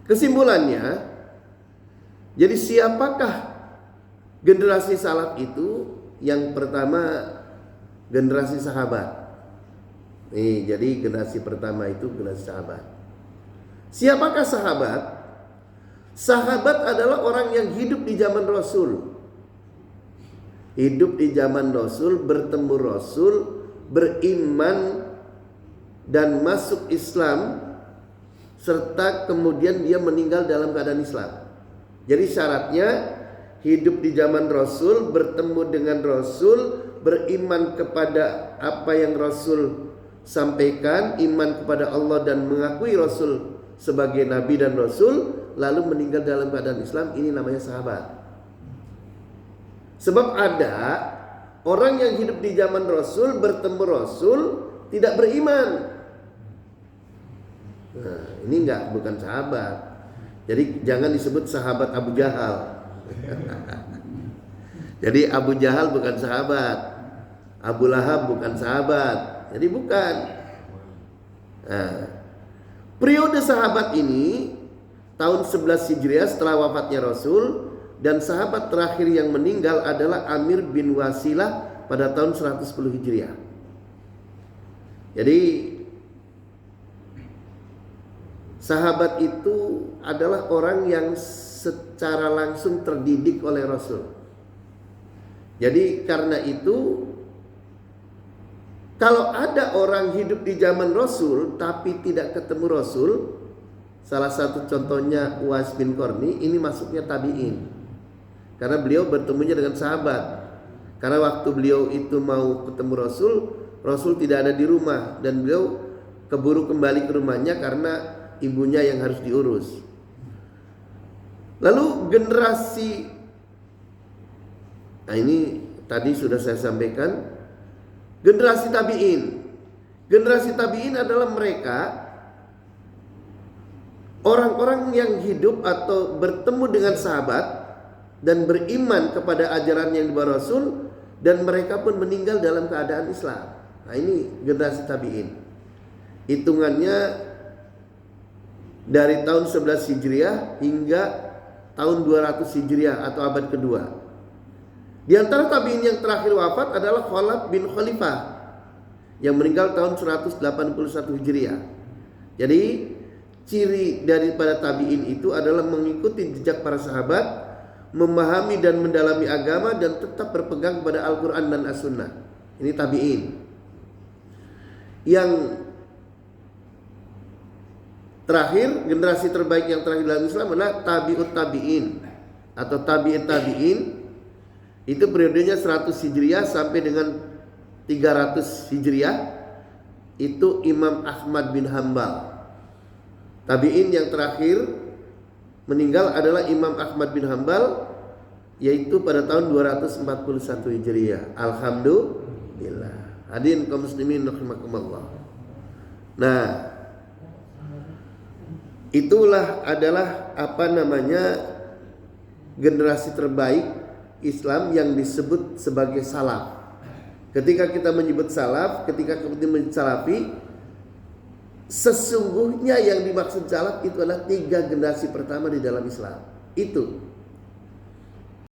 Kesimpulannya, jadi siapakah generasi salaf itu? Yang pertama, generasi sahabat. Nih, jadi generasi pertama itu generasi sahabat. Siapakah sahabat? Sahabat adalah orang yang hidup di zaman Rasul. Hidup di zaman Rasul, bertemu Rasul, beriman dan masuk Islam, serta kemudian dia meninggal dalam keadaan Islam. Jadi syaratnya hidup di zaman Rasul, bertemu dengan Rasul, beriman kepada apa yang Rasul sampaikan, iman kepada Allah dan mengakui Rasul sebagai Nabi dan Rasul, lalu meninggal dalam keadaan Islam. Ini namanya sahabat. Sebab ada orang yang hidup di zaman Rasul, bertemu Rasul, tidak beriman. Nah, ini bukan sahabat. Jadi jangan disebut sahabat Abu Jahal. Jadi Abu Jahal bukan sahabat, Abu Lahab bukan sahabat. Jadi bukan. Nah, periode sahabat ini tahun 11 Hijriah setelah wafatnya Rasul, dan sahabat terakhir yang meninggal adalah Amir bin Wasilah pada tahun 110 Hijriah. Jadi sahabat itu adalah orang yang secara langsung terdidik oleh Rasul. Jadi karena itu, kalau ada orang hidup di zaman Rasul tapi tidak ketemu Rasul, salah satu contohnya Uwais bin Qarni, ini masuknya tabi'in. Karena beliau bertemunya dengan sahabat. Karena waktu beliau itu mau ketemu Rasul, Rasul tidak ada di rumah, dan beliau keburu kembali ke rumahnya karena ibunya yang harus diurus. Lalu generasi, nah ini tadi sudah saya sampaikan, generasi tabi'in. Generasi tabi'in adalah mereka orang-orang yang hidup atau bertemu dengan sahabat dan beriman kepada ajaran yang dibawa Rasul, dan mereka pun meninggal dalam keadaan Islam. Nah, ini generasi tabi'in. Hitungannya dari tahun 11 Hijriah hingga tahun 200 Hijriah atau abad kedua. Di antara tabi'in yang terakhir wafat adalah Khalaf bin Khalifah yang meninggal tahun 181 Hijriah. Jadi ciri daripada tabi'in itu adalah mengikuti jejak para sahabat, memahami dan mendalami agama, dan tetap berpegang kepada Al-Quran dan As-Sunnah. Ini tabi'in. Yang terakhir, generasi terbaik yang terakhir dalam Islam adalah tabi'ut tabi'in atau tabi'in tabi'in. Itu periodenya 100 Hijriah sampai dengan 300 Hijriah. Itu Imam Ahmad bin Hambal. Tabi'in yang terakhir meninggal adalah Imam Ahmad bin Hambal, yaitu pada tahun 241 Hijriah. Alhamdulillah. Hadirin kaum muslimin rahimakumullah. Nah, itulah adalah generasi terbaik Islam yang disebut sebagai salaf. Ketika kita menyebut salaf, ketika kita menyebut salafi, sesungguhnya yang dimaksud salaf itu adalah 3 generasi pertama di dalam Islam. Itu